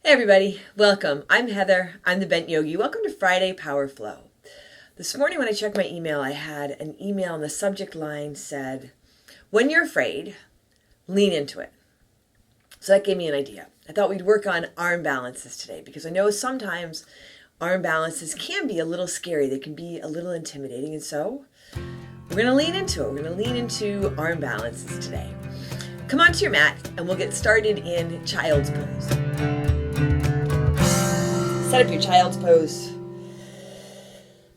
Hey everybody, welcome. I'm Heather. I'm the Bent Yogi. Welcome to Friday Power Flow. This morning when I checked my email, I had an email and the subject line said, when you're afraid, lean into it. So that gave me an idea. I thought we'd work on arm balances today because I know sometimes arm balances can be a little scary. They can be a little intimidating. And so we're going to lean into it. We're going to lean into arm balances today. Come onto your mat and we'll get started in child's pose. Set up your child's pose.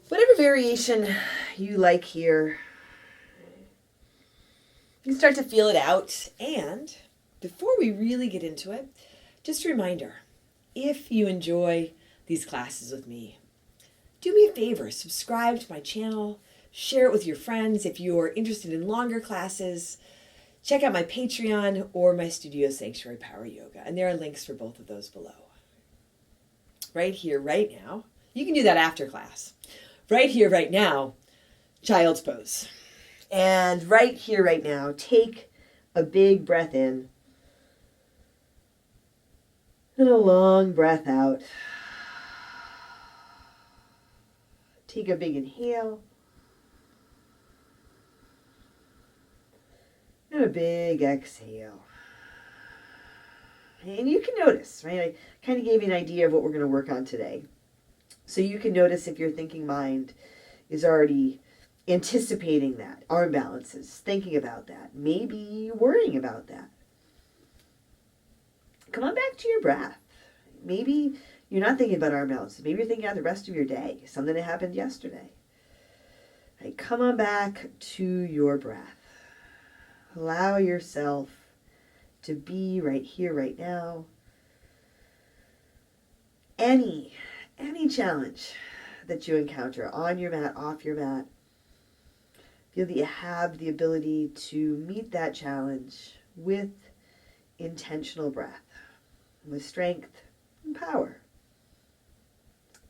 Whatever variation you like here. You can start to feel it out. And before we really get into it, just a reminder, if you enjoy these classes with me, do me a favor, subscribe to my channel, share it with your friends. If you're interested in longer classes, check out my Patreon or my Studio Sanctuary Power Yoga. And there are links for both of those below. Right here, right now. You can do that after class. Right here, right now, child's pose. And right here, right now, take a big breath in and a long breath out. Take a big inhale and a big exhale. And you can notice, right? I kind of gave you an idea of what we're going to work on today. So you can notice if your thinking mind is already anticipating that, arm balances, thinking about that, maybe worrying about that. Come on back to your breath. Maybe you're not thinking about arm balances. Maybe you're thinking about the rest of your day, something that happened yesterday. Right, come on back to your breath. Allow yourself to be right here, right now. Any challenge that you encounter on your mat, off your mat, feel that you have the ability to meet that challenge with intentional breath, with strength and power,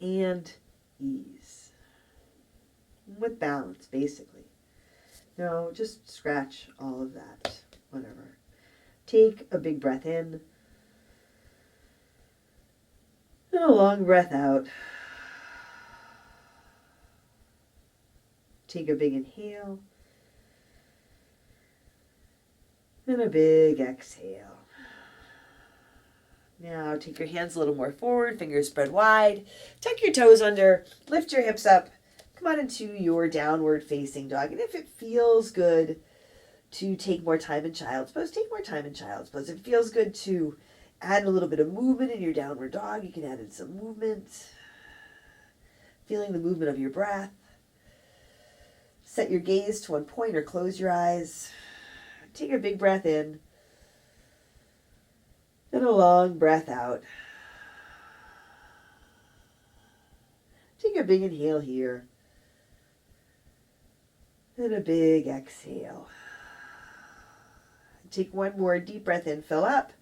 and ease, with balance, basically. No, just scratch all of that, whatever. Take a big breath in and a long breath out. Take a big inhale and a big exhale. Now take your hands a little more forward, fingers spread wide. Tuck your toes under, lift your hips up. Come on into your downward facing dog. And if it feels good to take more time in child's pose, take more time in child's pose. If it feels good to add a little bit of movement in your downward dog, you can add in some movement. Feeling the movement of your breath. Set your gaze to one point or close your eyes. Take a big breath in and a long breath out. Take a big inhale here and a big exhale. Take one more deep breath in, fill up.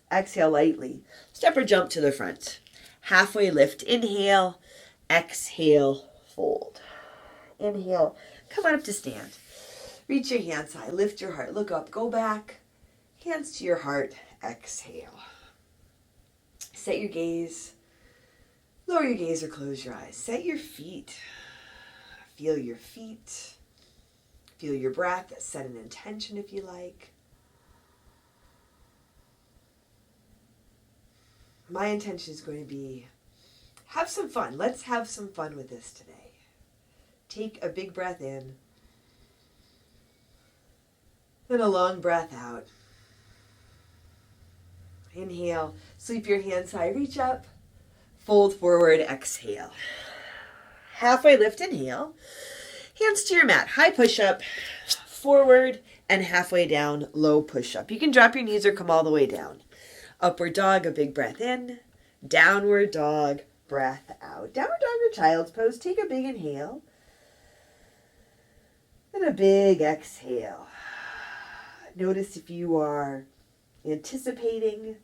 Exhale lightly. Step or jump to the front. Halfway lift. Inhale. Exhale. Fold. Inhale. Come on up to stand. Reach your hands high. Lift your heart. Look up. Go back. Hands to your heart. Exhale. Set your gaze. Lower your gaze or close your eyes. Set your feet. Feel your feet. Feel your breath. Set an intention if you like. My intention is going to be, have some fun. Let's have some fun with this today. Take a big breath in and a long breath out. Inhale, sweep your hands high, reach up, fold forward, exhale. Halfway lift, inhale. Hands to your mat, high push-up, forward, and halfway down, low push-up. You can drop your knees or come all the way down. Upward dog, a big breath in. Downward dog, breath out. Downward dog or child's pose. Take a big inhale. And a big exhale. Notice if you are anticipating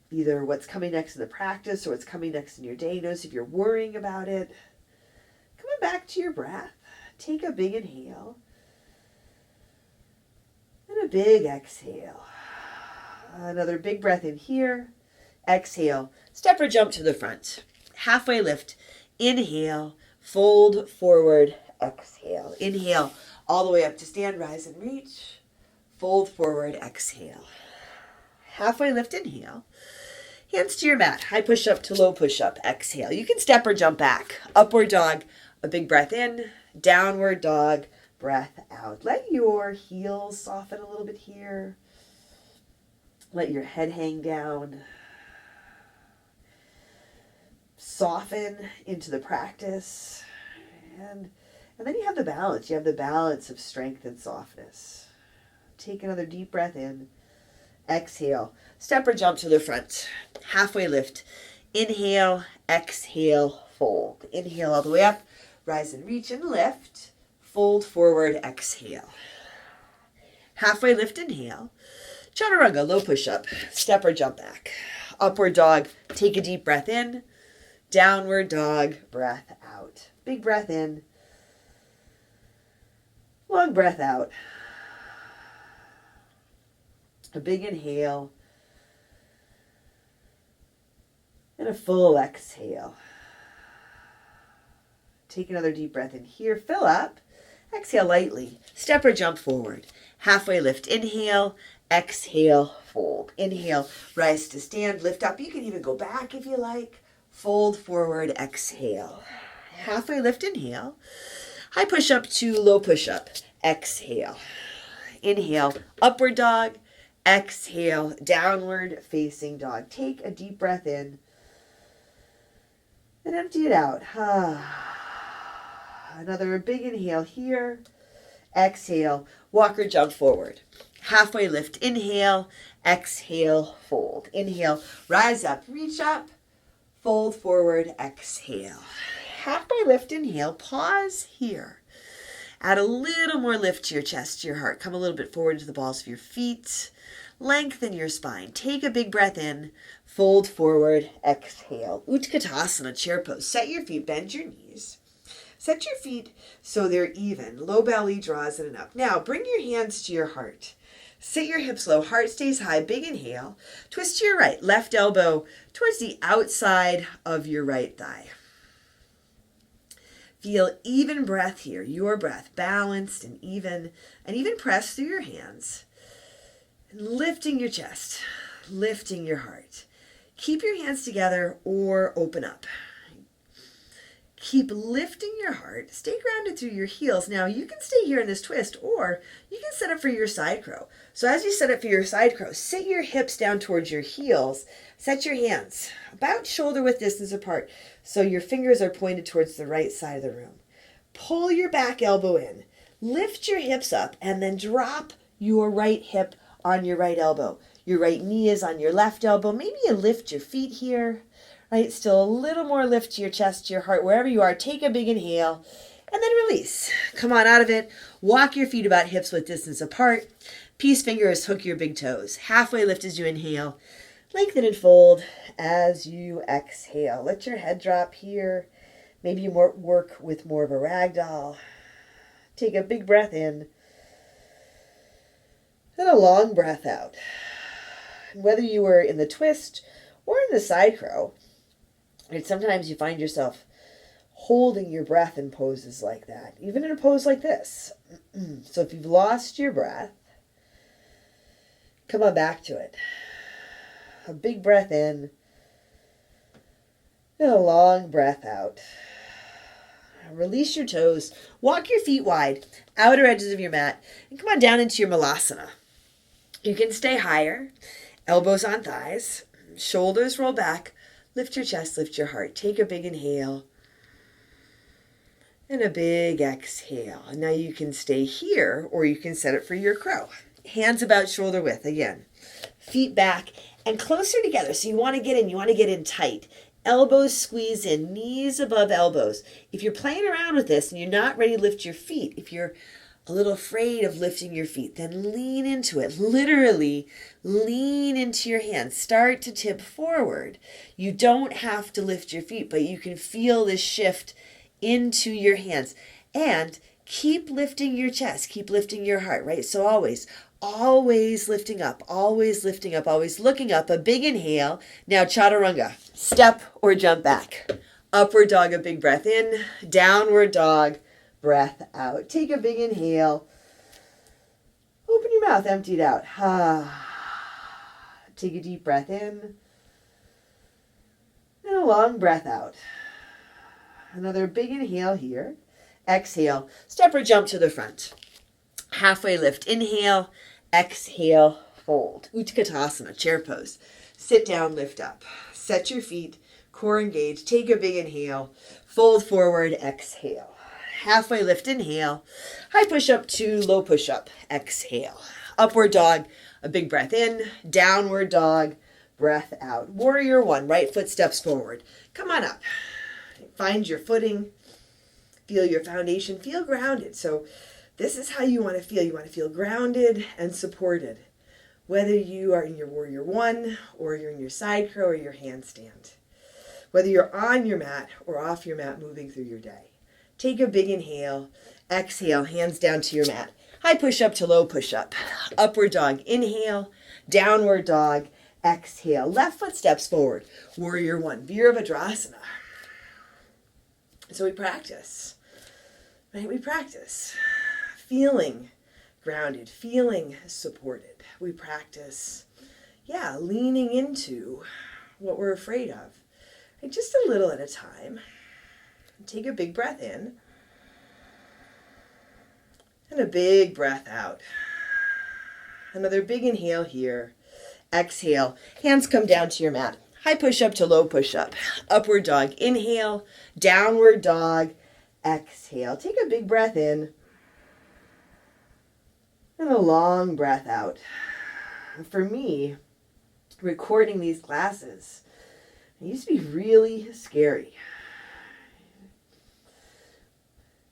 either what's coming next in the practice or what's coming next in your day. Notice if you're worrying about it. Come on back to your breath. Take a big inhale. And a big exhale. Another big breath in here exhale, step or jump to the front. Halfway lift, inhale, fold forward, exhale. Inhale, all the way up to stand, rise and reach. Fold forward, exhale. Halfway lift, inhale. Hands to your mat, high push-up to low push-up, exhale. You can step or jump back. Upward dog, a big breath in. Downward dog, breath out. Let your heels soften a little bit here. Let your head hang down. Soften into the practice. And then you have the balance. You have the balance of strength and softness. Take another deep breath in. Exhale. Step or jump to the front. Halfway lift. Inhale, exhale, fold. Inhale all the way up. Rise and reach and lift. Fold forward, exhale. Halfway lift, inhale. Chaturanga, low push-up. Step or jump back. Upward dog. Take a deep breath in. Downward dog, breath out. Big breath in. Long breath out. A big inhale. And a full exhale. Take another deep breath in here. Fill up. Exhale lightly. Step or jump forward. Halfway lift. Inhale. Exhale. Fold. Inhale. Rise to stand. Lift up. You can even go back if you like. Fold forward. Exhale. Halfway lift. Inhale. High push up to low push up. Exhale. Inhale. Upward dog. Exhale. Downward facing dog. Take a deep breath in. And empty it out. Another big inhale here. Exhale. Walk or jump forward. Halfway lift. Inhale. Exhale. Fold. Inhale. Rise up. Reach up. Fold forward. Exhale. Halfway lift. Inhale. Pause here. Add a little more lift to your chest, to your heart. Come a little bit forward to the balls of your feet. Lengthen your spine. Take a big breath in. Fold forward. Exhale. Utkatasana, chair pose. Set your feet. Bend your knees. Set your feet so they're even. Low belly draws in and up. Now, bring your hands to your heart. Sit your hips low. Heart stays high. Big inhale. Twist to your right. Left elbow towards the outside of your right thigh. Feel even breath here. Your breath. Balanced and even press through your hands. Lifting your chest, lifting your heart. Keep your hands together or open up. Keep lifting your heart. Stay grounded through your heels. Now you can stay here in this twist or you can set up for your side crow. So as you set up for your side crow, sit your hips down towards your heels. Set your hands about shoulder width distance apart so your fingers are pointed towards the right side of the room. Pull your back elbow in. Lift your hips up and then drop your right hip on your right elbow. Your right knee is on your left elbow. Maybe you lift your feet here, right? Still a little more lift to your chest, to your heart, wherever you are. Take a big inhale and then release. Come on out of it. Walk your feet about hips width distance apart. Peace fingers, hook your big toes. Halfway lift as you inhale. Lengthen and fold as you exhale. Let your head drop here. Maybe you work with more of a ragdoll. Take a big breath in. And a long breath out. Whether you were in the twist or in the side crow, and sometimes you find yourself holding your breath in poses like that, even in a pose like this. So if you've lost your breath, come on back to it. A big breath in and a long breath out. Release your toes. Walk your feet wide, outer edges of your mat, and come on down into your malasana. You can stay higher, elbows on thighs, shoulders roll back, lift your chest, lift your heart. Take a big inhale and a big exhale. And now you can stay here or you can set it for your crow. Hands about shoulder width again. Feet back and closer together. So you want to get in tight. Elbows squeeze in, knees above elbows. If you're playing around with this and you're not ready to lift your feet, if you're a little afraid of lifting your feet, then lean into it. Literally lean into your hands. Start to tip forward. You don't have to lift your feet, but you can feel this shift into your hands. And keep lifting your chest. Keep lifting your heart, right? So always always lifting up, always lifting up, always looking up. A big inhale. Now chaturanga, step or jump back. Upward dog, a big breath in. Downward dog, breath out. Take a big inhale. Open your mouth, empty it out. Take a deep breath in. And a long breath out. Another big inhale here. Exhale, step or jump to the front. Halfway lift, inhale, exhale, fold. Utkatasana, chair pose. Sit down, lift up. Set your feet, core engaged. Take a big inhale, fold forward, exhale. Halfway lift, inhale. High push-up to low push-up, exhale. Upward dog, a big breath in. Downward dog, breath out. Warrior one, right foot steps forward. Come on up. Find your footing. Feel your foundation. Feel grounded. So this is how you want to feel. You want to feel grounded and supported. Whether you are in your warrior one, or you're in your side crow, or your handstand. Whether you're on your mat or off your mat moving through your day. Take a big inhale. Exhale, hands down to your mat. High push-up to low push-up. Upward dog, inhale. Downward dog, exhale. Left foot steps forward. Warrior one, Virabhadrasana. So we practice, right? We practice feeling grounded, feeling supported. We practice, leaning into what we're afraid of, right? Just a little at a time. Take a big breath in and a big breath out. Another big inhale here. Exhale. Hands come down to your mat. High push-up to low push-up. Upward dog. Inhale. Downward dog. Exhale. Take a big breath in and a long breath out. For me, recording these classes, it used to be really scary.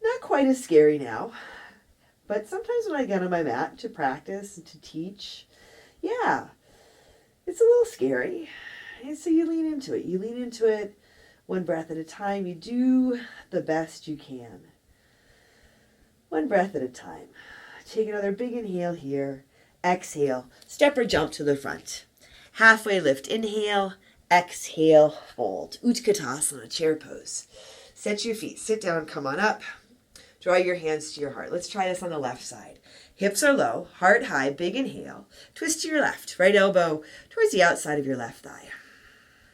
Not quite as scary now, but sometimes when I get on my mat to practice and to teach, it's a little scary. And so you lean into it. You lean into it one breath at a time. You do the best you can. One breath at a time. Take another big inhale here. Exhale. Step or jump to the front. Halfway lift. Inhale. Exhale. Fold. Utkatasana, chair pose. Set your feet. Sit down. Come on up. Draw your hands to your heart. Let's try this on the left side. Hips are low. Heart high. Big inhale. Twist to your left. Right elbow towards the outside of your left thigh.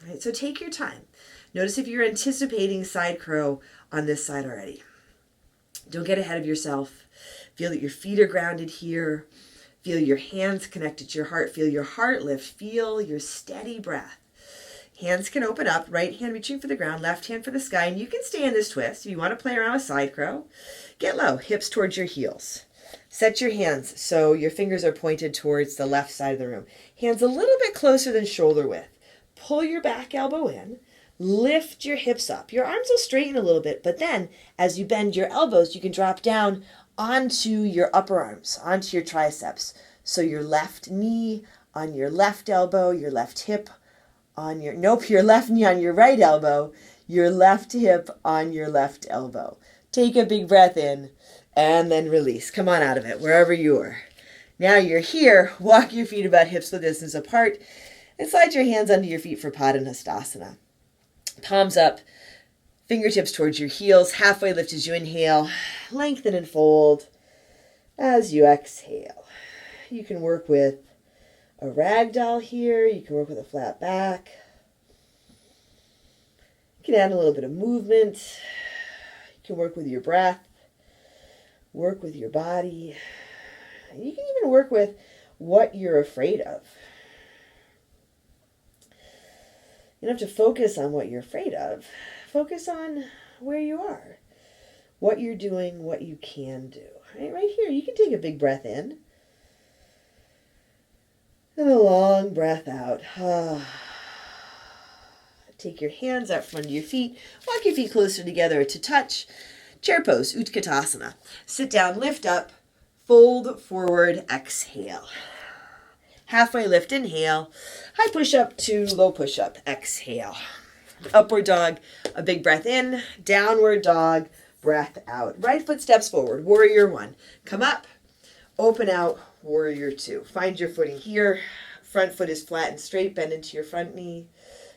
All right, so take your time. Notice if you're anticipating side crow on this side already. Don't get ahead of yourself. Feel that your feet are grounded here. Feel your hands connected to your heart. Feel your heart lift. Feel your steady breath. Hands can open up. Right hand reaching for the ground. Left hand for the sky. And you can stay in this twist. If you want to play around with side crow, get low. Hips towards your heels. Set your hands so your fingers are pointed towards the left side of the room. Hands a little bit closer than shoulder width. Pull your back elbow in. Lift your hips up. Your arms will straighten a little bit, but then as you bend your elbows, you can drop down onto your upper arms, onto your triceps. So your left knee on your left elbow, your left hip on your left knee on your right elbow, your left hip on your left elbow. Take a big breath in and then release. Come on out of it, wherever you are. Now you're here. Walk your feet about hips width distance apart and slide your hands under your feet for Padangusthasana. Palms up, fingertips towards your heels. Halfway lift as you inhale. Lengthen and fold as you exhale. You can work with a ragdoll here. You can work with a flat back. You can add a little bit of movement. You can work with your breath. Work with your body. You can even work with what you're afraid of. You don't have to focus on what you're afraid of. Focus on where you are, what you're doing, what you can do. Right here, you can take a big breath in and a long breath out. Take your hands out front of your feet. Walk your feet closer together to touch. Chair pose, Utkatasana. Sit down, lift up, fold forward, exhale. Halfway lift, inhale. High push-up to low push-up, exhale. Upward dog, a big breath in. Downward dog, breath out. Right foot steps forward, warrior one. Come up, open out, warrior two. Find your footing here. Front foot is flat and straight. Bend into your front knee.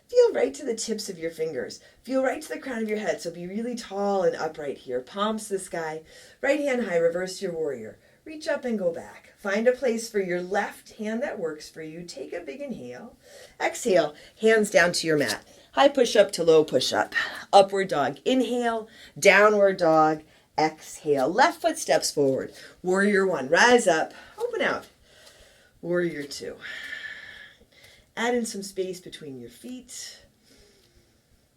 Feel right to the tips of your fingers. Feel right to the crown of your head. So be really tall and upright here. Palms to the sky. Right hand high. Reverse your warrior. Reach up and go back. Find a place for your left hand that works for you. Take a big inhale. Exhale. Hands down to your mat. High push up to low push up. Upward dog. Inhale. Downward dog. Exhale. Left foot steps forward. Warrior one. Rise up. Open out. Warrior two. Add in some space between your feet.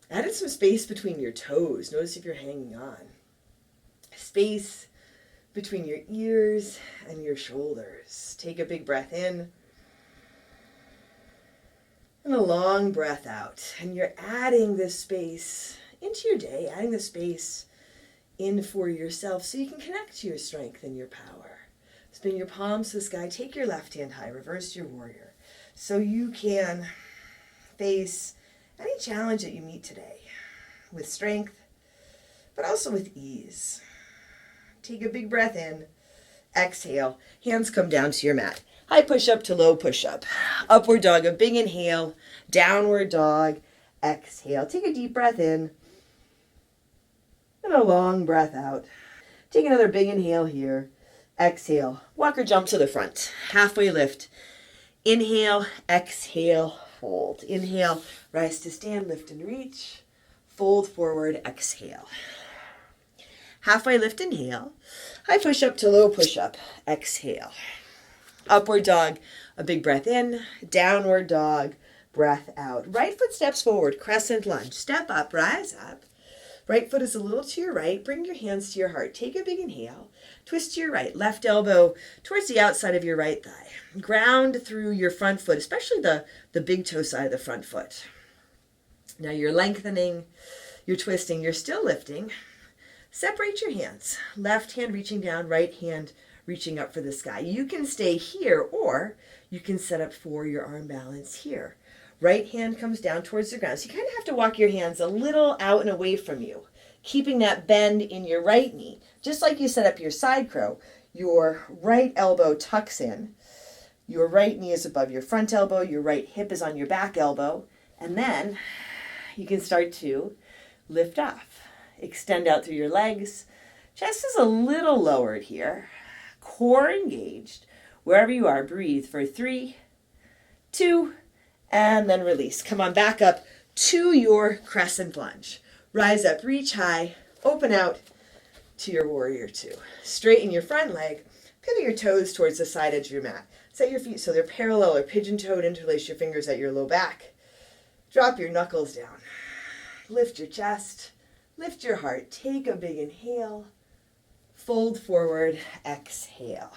Add in some space between your toes. Notice if you're hanging on. Space between your ears and your shoulders. Take a big breath in. And a long breath out. And you're adding this space into your day, adding the space in for yourself so you can connect to your strength and your power. Spin your palms to the sky. Take your left hand high. Reverse your warrior. So you can face any challenge that you meet today with strength, but also with ease. Take a big breath in. Exhale. Hands come down to your mat. High push up to low push up. Upward dog, a big inhale. Downward dog. Exhale. Take a deep breath in. And a long breath out. Take another big inhale here. Exhale. Walk or jump to the front. Halfway lift. Inhale, exhale, fold. Inhale, rise to stand, lift and reach. Fold forward, exhale. Halfway lift, inhale. High push up to low push up. Exhale. Upward dog, a big breath in. Downward dog, breath out. Right foot steps forward, crescent lunge. Step up, rise up. Right foot is a little to your right. Bring your hands to your heart. Take a big inhale. Twist to your right. Left elbow towards the outside of your right thigh. Ground through your front foot, especially the big toe side of the front foot. Now you're lengthening, you're twisting, you're still lifting. Separate your hands. Left hand reaching down, right hand reaching up for the sky. You can stay here or you can set up for your arm balance here. Right hand comes down towards the ground. So you kind of have to walk your hands a little out and away from you, keeping that bend in your right knee. Just like you set up your side crow, your right elbow tucks in, your right knee is above your front elbow, your right hip is on your back elbow, and then you can start to lift off. Extend out through your legs. Chest is a little lowered here. Core engaged. Wherever you are, breathe for 3, 2, and then release. Come on back up to your crescent lunge. Rise up, reach high, open out to your warrior two. Straighten your front leg, pivot your toes towards the side edge of your mat. Set your feet so they're parallel or pigeon-toed. Interlace your fingers at your low back. Drop your knuckles down. Lift your chest, lift your heart. Take a big inhale, fold forward, exhale.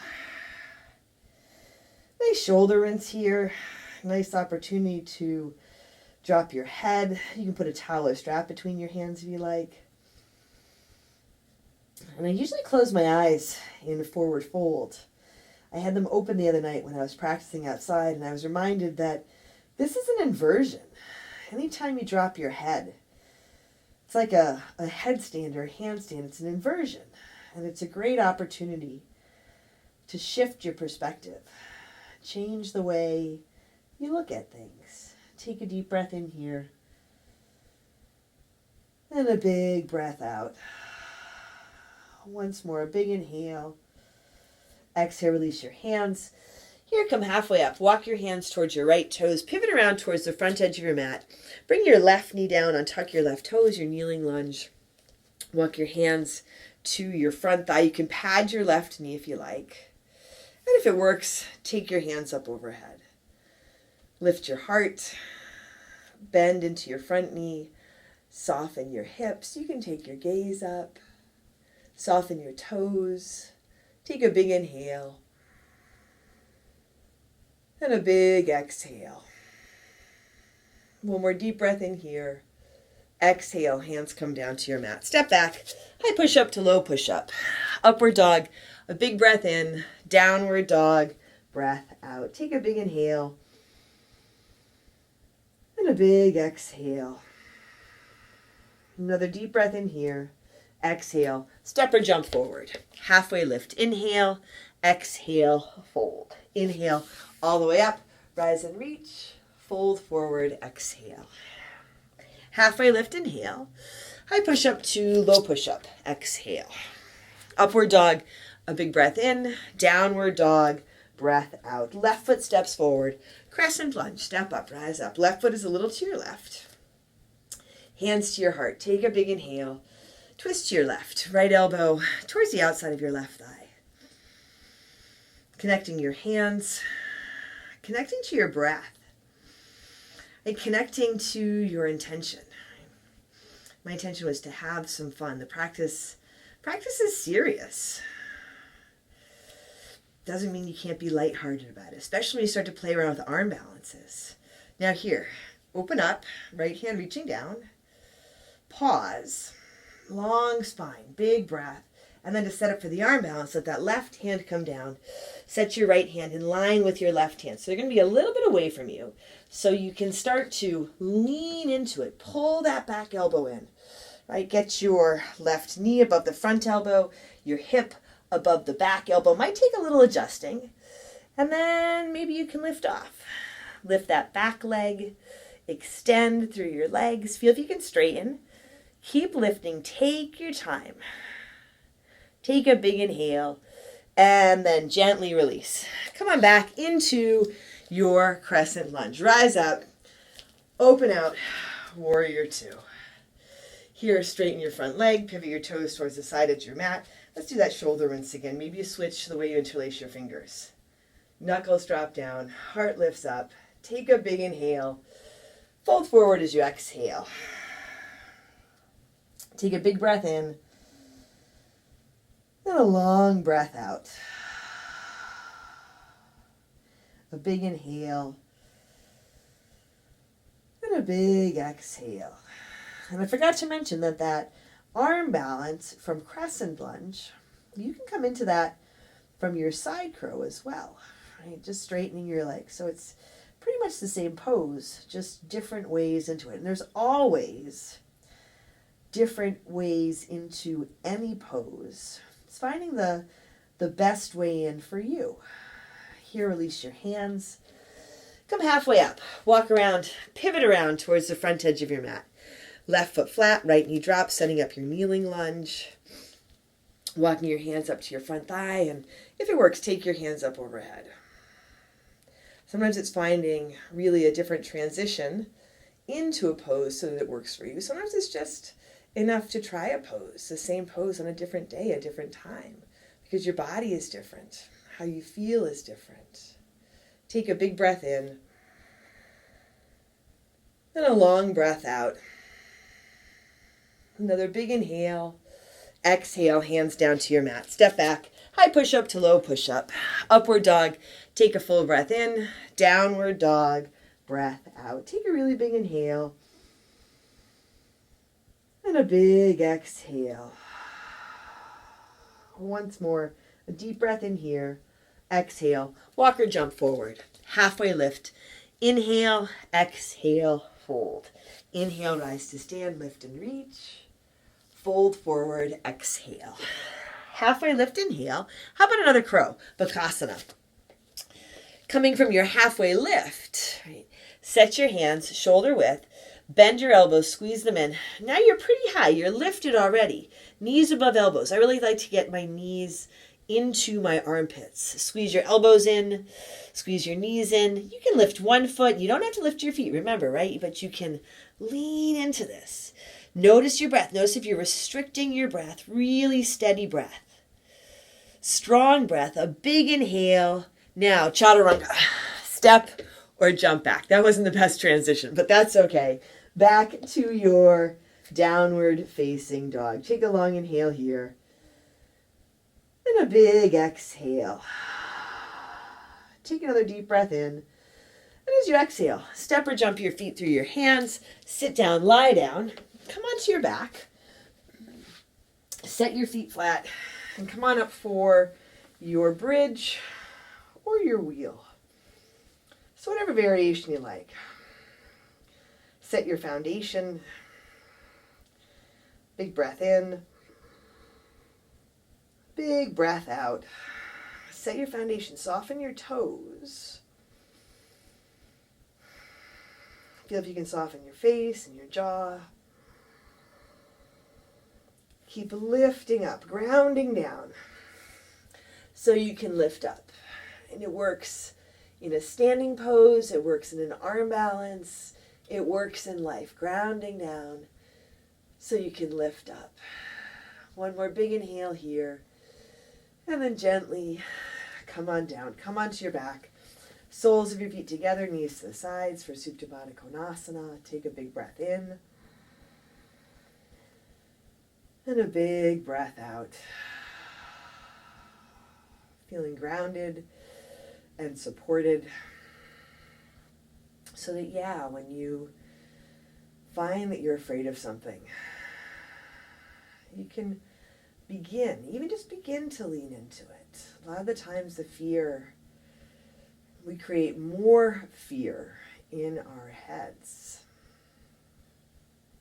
Nice shoulder rinse here. Nice opportunity to drop your head. You can put a towel or strap between your hands if you like. And I usually close my eyes in a forward fold. I had them open the other night when I was practicing outside, and I was reminded that this is an inversion. Anytime you drop your head, it's like a headstand or a handstand. It's an inversion, and it's a great opportunity to shift your perspective, change the way you look at things. Take a deep breath in here. And a big breath out. Once more, a big inhale. Exhale, release your hands. Here, come halfway up. Walk your hands towards your right toes. Pivot around towards the front edge of your mat. Bring your left knee down. Untuck your left toes, your kneeling lunge. Walk your hands to your front thigh. You can pad your left knee if you like. And if it works, take your hands up overhead. Lift your heart, bend into your front knee, soften your hips. You can take your gaze up, soften your toes, take a big inhale, and a big exhale. One more deep breath in here. Exhale, hands come down to your mat. Step back, high push up to low push up. Upward dog, a big breath in, downward dog, breath out. Take a big inhale. And a big exhale. Another deep breath in here. Exhale. Step or jump forward. Halfway lift. Inhale. exhale, fold. Inhale, all the way up, rise and reach, fold forward, exhale. Halfway lift, inhale. High push-up to low push-up, exhale. Upward dog, a big breath in, downward dog, breath out. Left foot steps forward, crescent lunge, step up, rise up. Left foot is a little to your left. Hands to your heart, take a big inhale. Twist to your left, right elbow towards the outside of your left thigh. Connecting your hands, connecting to your breath, and connecting to your intention. My intention was to have some fun. The practice is serious. Doesn't mean you can't be lighthearted about it, especially when you start to play around with arm balances. Now here, open up, right hand reaching down, pause, long spine, big breath, and then to set up for the arm balance, let that left hand come down. Set your right hand in line with your left hand. So they're going to be a little bit away from you. So you can start to lean into it. Pull that back elbow in. Right? Get your left knee above the front elbow, your hip above the back elbow. Might take a little adjusting. And then maybe you can lift off. Lift that back leg. Extend through your legs. Feel if you can straighten. Keep lifting. Take your time. Take a big inhale. And then gently release. Come on back into your crescent lunge. Rise up. Open out. Warrior two. Here, straighten your front leg. Pivot your toes towards the side of your mat. Let's do that shoulder rinse again. Maybe you switch the way you interlace your fingers. Knuckles drop down. Heart lifts up. Take a big inhale. Fold forward as you exhale. Take a big breath in. And a long breath out. A big inhale. And a big exhale. And I forgot to mention that arm balance from crescent lunge, you can come into that from your side crow as well, right? Just straightening your legs. So it's pretty much the same pose, just different ways into it. And there's always different ways into any pose. It's finding the best way in for you. Here, release your hands. Come halfway up. Walk around, pivot around towards the front edge of your mat. Left foot flat, right knee drop, setting up your kneeling lunge. Walking your hands up to your front thigh, and if it works, take your hands up overhead. Sometimes it's finding really a different transition into a pose so that it works for you. Sometimes it's just enough to try a pose, the same pose on a different day, a different time, because your body is different. How you feel is different. Take a big breath in, and a long breath out. Another big inhale. Exhale, hands down to your mat. Step back. High push-up to low push-up. Upward dog. Take a full breath in. Downward dog. Breath out. Take a really big inhale. And a big exhale. Once more. A deep breath in here. Exhale. Walk or jump forward. Halfway lift. Inhale. Exhale. Fold. Inhale, rise to stand, lift and reach. Fold forward, exhale. Halfway lift, inhale. How about another crow? Bakasana. Coming from your halfway lift, right? Set your hands shoulder width. Bend your elbows, squeeze them in. Now you're pretty high. You're lifted already. Knees above elbows. I really like to get my knees into my armpits. Squeeze your elbows in. Squeeze your knees in. You can lift one foot. You don't have to lift your feet, remember, right? But you can lean into this. Notice your breath. Notice if you're restricting your breath. Really steady breath. Strong breath. A big inhale. Now, chaturanga. Step or jump back. That wasn't the best transition, but that's okay. Back to your downward facing dog. Take a long inhale here. And a big exhale. Take another deep breath in. And as you exhale, step or jump your feet through your hands. Sit down, lie down. Come onto your back. Set your feet flat. And come on up for your bridge or your wheel. So whatever variation you like. Set your foundation. Big breath in. Big breath out. Set your foundation. Soften your toes. Feel if you can soften your face and your jaw. Keep lifting up, grounding down, so you can lift up. And it works in a standing pose, it works in an arm balance, it works in life. Grounding down so you can lift up. One more big inhale here. And then gently come on down. Come onto your back. Soles of your feet together, knees to the sides for Supta Baddha Konasana. Take a big breath in. And a big breath out. Feeling grounded and supported. So that, when you find that you're afraid of something, you can even just begin to lean into it. A lot of the times the fear, we create more fear in our heads.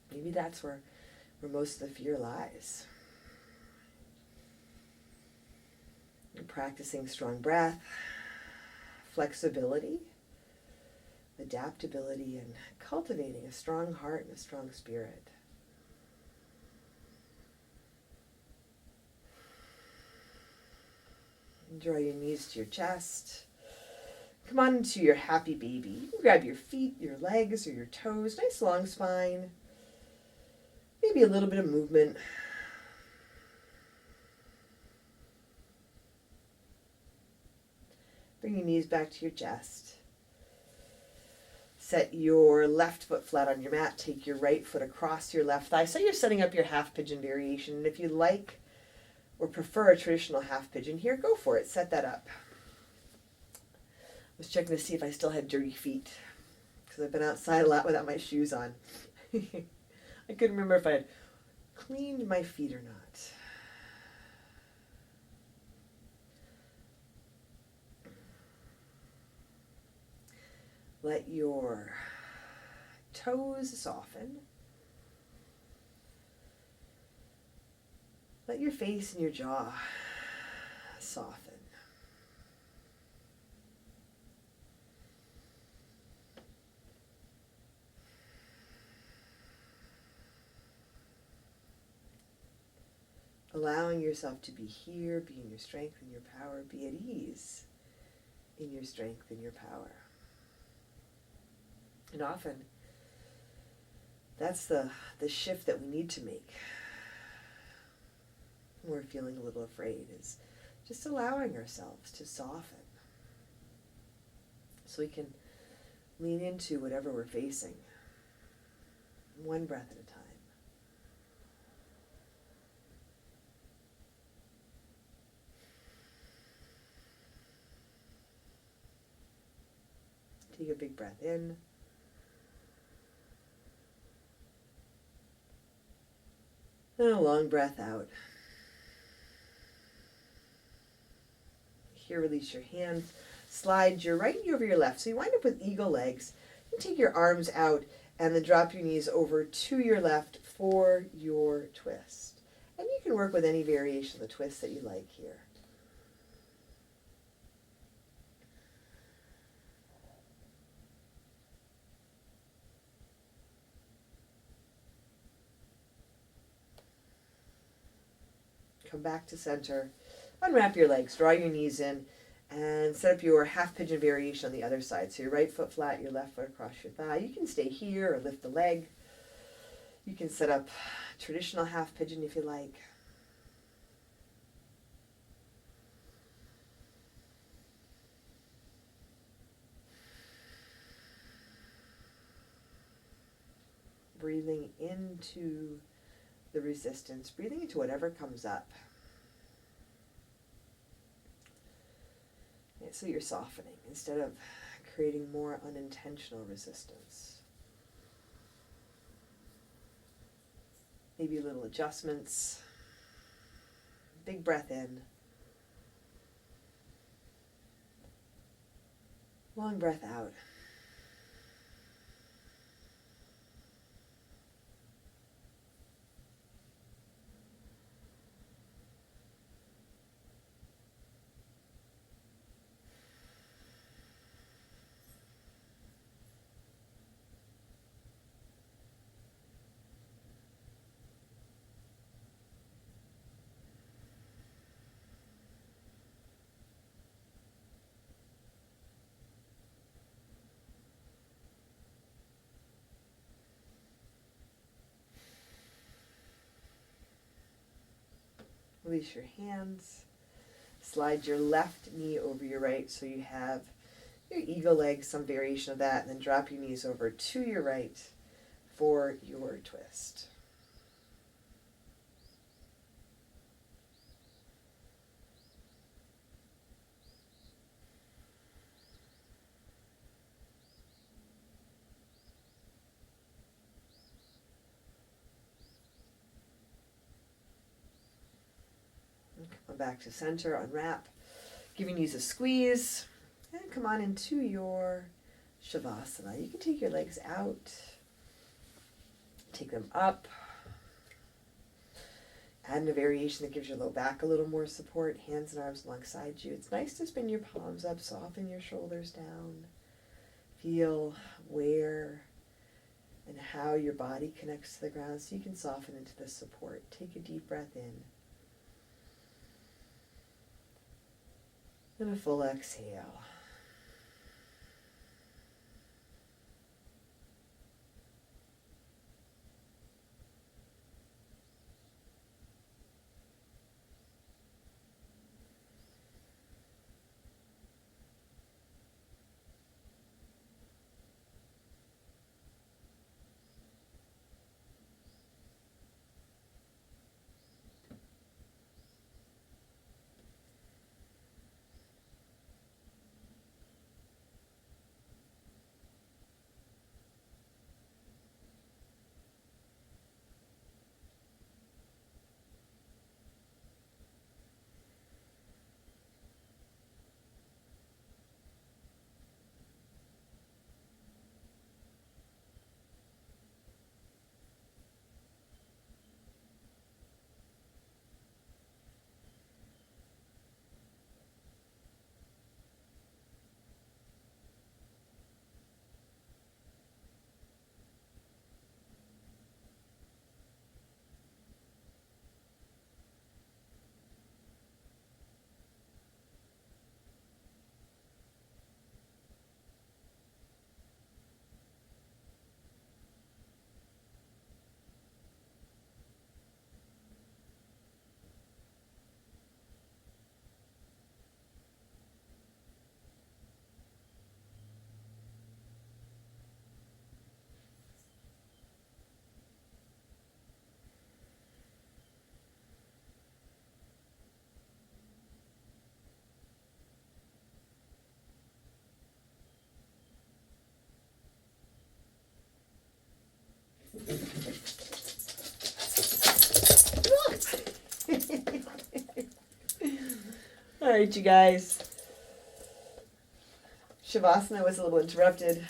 Maybe that's where most of the fear lies. You're practicing strong breath, flexibility, adaptability, and cultivating a strong heart and a strong spirit. Draw your knees to your chest. Come on into your happy baby. You can grab your feet, your legs, or your toes. Nice long spine. Maybe a little bit of movement. Bring your knees back to your chest. Set your left foot flat on your mat. Take your right foot across your left thigh. So you're setting up your half pigeon variation. And if you like or prefer a traditional half pigeon here, go for it. Set that up. I was checking to see if I still had dirty feet because I've been outside a lot without my shoes on. I couldn't remember if I had cleaned my feet or not. Let your toes soften. Let your face and your jaw soften. Allowing yourself to be here, be in your strength and your power, be at ease in your strength and your power. And often, that's the shift that we need to make when we're feeling a little afraid, is just allowing ourselves to soften so we can lean into whatever we're facing, one breath at a time. Take a big breath in. And a long breath out. Here, release your hands. Slide your right knee over your left. So you wind up with eagle legs. And take your arms out and then drop your knees over to your left for your twist. And you can work with any variation of the twist that you like here. Come back to center. Unwrap your legs, draw your knees in, and set up your half pigeon variation on the other side. So your right foot flat, your left foot across your thigh. You can stay here or lift the leg. You can set up traditional half pigeon if you like. Breathing into the resistance, breathing into whatever comes up. Yeah, so you're softening instead of creating more unintentional resistance. Maybe little adjustments. Big breath in. Long breath out. Release your hands. Slide your left knee over your right so you have your eagle leg, some variation of that, and then drop your knees over to your right for your twist. Come back to center, unwrap, give your knees a squeeze, and come on into your Shavasana. You can take your legs out, take them up, add in a variation that gives your low back a little more support, hands and arms alongside you. It's nice to spin your palms up, soften your shoulders down, feel where and how your body connects to the ground so you can soften into the support. Take a deep breath in. And a full exhale. All right, you guys. Shavasana was a little interrupted.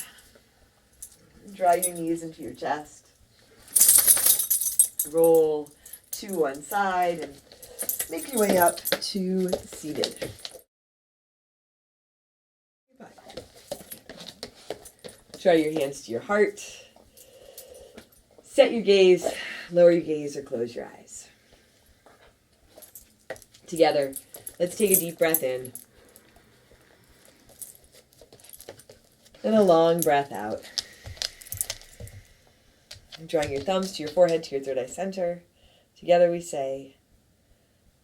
Draw your knees into your chest. Roll to one side and make your way up to seated. Draw your hands to your heart. Set your gaze, lower your gaze, or close your eyes. Together, let's take a deep breath in. And a long breath out. Drawing your thumbs to your forehead, to your third eye center. Together we say,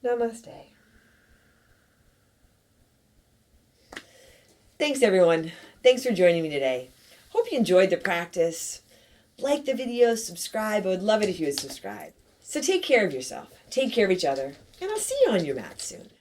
Namaste. Thanks, everyone. Thanks for joining me today. Hope you enjoyed the practice. Like the video, subscribe. I would love it if you would subscribe. So take care of yourself. Take care of each other. And I'll see you on your mat soon.